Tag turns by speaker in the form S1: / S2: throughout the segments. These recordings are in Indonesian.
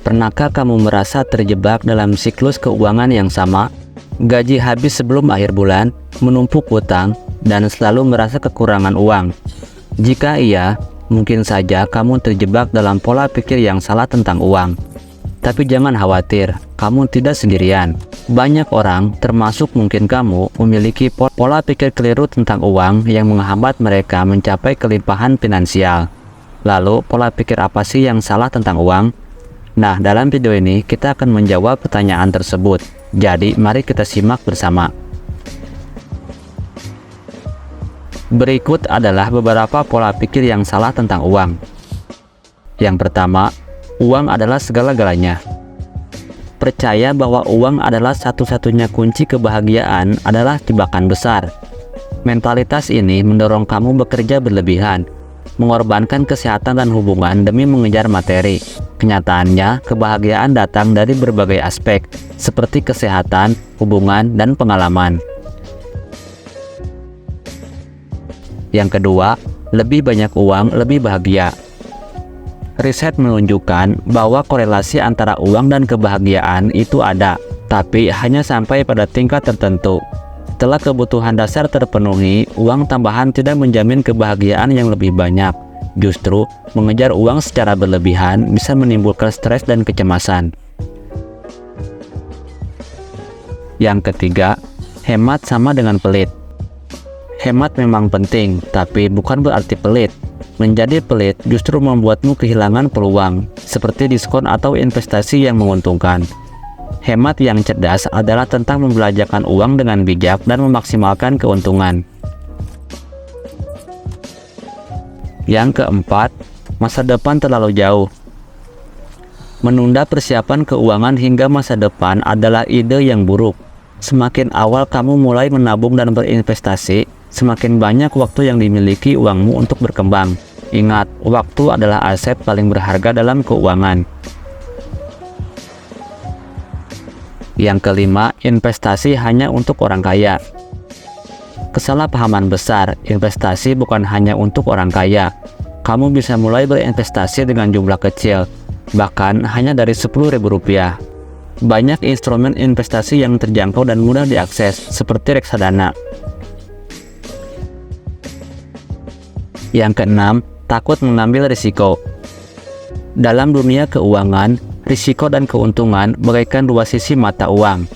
S1: Pernahkah kamu merasa terjebak dalam siklus keuangan yang sama? Gaji habis sebelum akhir bulan, menumpuk hutang, dan selalu merasa kekurangan uang. Jika iya, mungkin saja kamu terjebak dalam pola pikir yang salah tentang uang. Tapi jangan khawatir, kamu tidak sendirian. Banyak orang, termasuk mungkin kamu, memiliki pola pikir keliru tentang uang yang menghambat mereka mencapai kelimpahan finansial. Lalu, pola pikir apa sih yang salah tentang uang? Nah, dalam video ini kita akan menjawab pertanyaan tersebut. Jadi, mari kita simak bersama. Berikut adalah beberapa pola pikir yang salah tentang uang. Yang pertama, uang adalah segala-galanya. Percaya bahwa uang adalah satu-satunya kunci kebahagiaan adalah jebakan besar. Mentalitas ini mendorong kamu bekerja berlebihan, mengorbankan kesehatan dan hubungan demi mengejar materi. Kenyataannya, kebahagiaan datang dari berbagai aspek, seperti kesehatan, hubungan, dan pengalaman. Yang kedua, lebih banyak uang, lebih bahagia. Riset menunjukkan bahwa korelasi antara uang dan kebahagiaan itu ada, tapi hanya sampai pada tingkat tertentu. Setelah kebutuhan dasar terpenuhi, uang tambahan tidak menjamin kebahagiaan yang lebih banyak. Justru, mengejar uang secara berlebihan bisa menimbulkan stres dan kecemasan. Yang ketiga, hemat sama dengan pelit. Hemat memang penting, tapi bukan berarti pelit. Menjadi pelit justru membuatmu kehilangan peluang, seperti diskon atau investasi yang menguntungkan. Hemat yang cerdas adalah tentang membelanjakan uang dengan bijak dan memaksimalkan keuntungan. Yang keempat, masa depan terlalu jauh. Menunda persiapan keuangan hingga masa depan adalah ide yang buruk. Semakin awal kamu mulai menabung dan berinvestasi, semakin banyak waktu yang dimiliki uangmu untuk berkembang. Ingat, waktu adalah aset paling berharga dalam keuangan. Yang kelima, investasi hanya untuk orang kaya. Kesalahpahaman besar, investasi bukan hanya untuk orang kaya. Kamu bisa mulai berinvestasi dengan jumlah kecil, bahkan hanya dari Rp10.000. Banyak instrumen investasi yang terjangkau dan mudah diakses, seperti reksadana. Yang keenam, takut mengambil risiko. Dalam dunia keuangan, risiko dan keuntungan bagaikan dua sisi mata uang.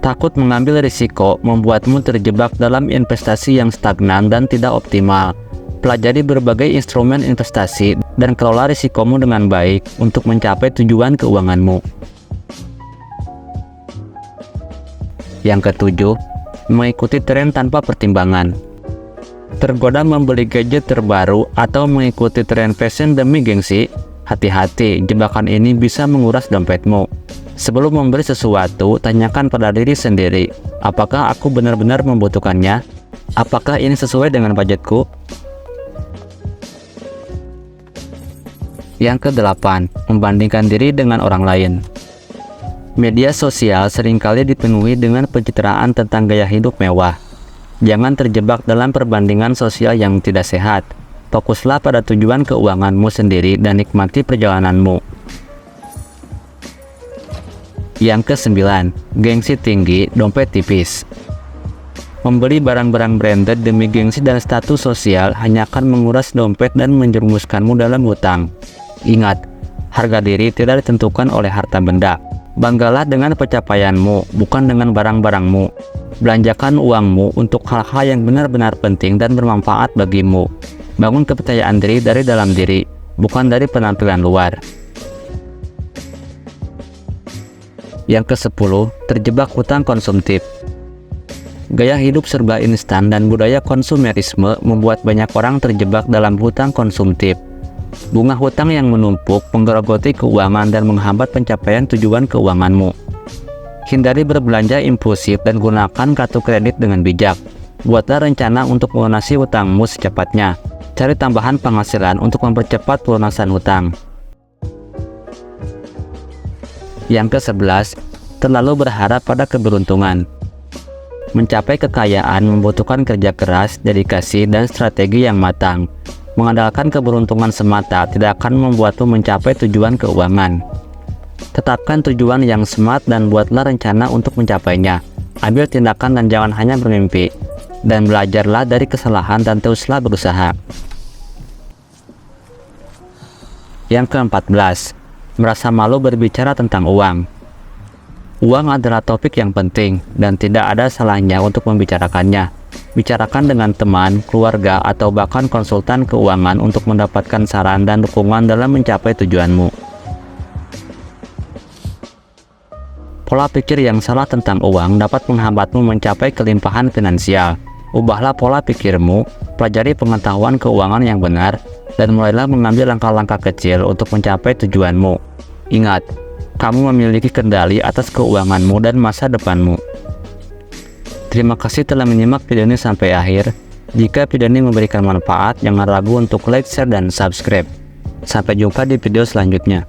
S1: Takut mengambil risiko membuatmu terjebak dalam investasi yang stagnan dan tidak optimal. Pelajari berbagai instrumen investasi dan kelola risikomu dengan baik untuk mencapai tujuan keuanganmu. Yang ketujuh, mengikuti tren tanpa pertimbangan. Tergoda membeli gadget terbaru atau mengikuti tren fashion demi gengsi? Hati-hati, jebakan ini bisa menguras dompetmu. Sebelum membeli sesuatu, tanyakan pada diri sendiri, apakah aku benar-benar membutuhkannya? Apakah ini sesuai dengan budgetku? Yang kedelapan, membandingkan diri dengan orang lain. Media sosial seringkali dipenuhi dengan pencitraan tentang gaya hidup mewah. Jangan terjebak dalam perbandingan sosial yang tidak sehat. Fokuslah pada tujuan keuanganmu sendiri dan nikmati perjalananmu. Yang kesembilan, gengsi tinggi, dompet tipis. Membeli barang-barang branded demi gengsi dan status sosial hanya akan menguras dompet dan menjerumuskanmu dalam hutang. Ingat, harga diri tidak ditentukan oleh harta benda. Banggalah dengan pencapaianmu, bukan dengan barang-barangmu. Belanjakan uangmu untuk hal-hal yang benar-benar penting dan bermanfaat bagimu. Bangun kepercayaan diri dari dalam diri, bukan dari penampilan luar. Yang ke-10, terjebak hutang konsumtif. Gaya hidup serba instan dan budaya konsumerisme membuat banyak orang terjebak dalam hutang konsumtif. Bunga hutang yang menumpuk menggerogoti keuangan dan menghambat pencapaian tujuan keuanganmu. Hindari berbelanja impulsif dan gunakan kartu kredit dengan bijak. Buatlah rencana untuk melunasi hutangmu secepatnya. Cari tambahan penghasilan untuk mempercepat pelunasan hutang. Yang ke-11, terlalu berharap pada keberuntungan. Mencapai kekayaan membutuhkan kerja keras, dedikasi, dan strategi yang matang. Mengandalkan keberuntungan semata tidak akan membuatmu mencapai tujuan keuangan. Tetapkan tujuan yang smart dan buatlah rencana untuk mencapainya. Ambil tindakan dan jangan hanya bermimpi. Dan belajarlah dari kesalahan dan teruslah berusaha. Yang ke-14, merasa malu berbicara tentang uang. Uang adalah topik yang penting dan tidak ada salahnya untuk membicarakannya. Bicarakan dengan teman, keluarga, atau bahkan konsultan keuangan untuk mendapatkan saran dan dukungan dalam mencapai tujuanmu. Pola pikir yang salah tentang uang dapat menghambatmu mencapai kelimpahan finansial. Ubahlah pola pikirmu, pelajari pengetahuan keuangan yang benar, dan mulailah mengambil langkah-langkah kecil untuk mencapai tujuanmu. Ingat, kamu memiliki kendali atas keuanganmu dan masa depanmu. Terima kasih telah menyimak video ini sampai akhir. Jika video ini memberikan manfaat, jangan ragu untuk like, share, dan subscribe. Sampai jumpa di video selanjutnya.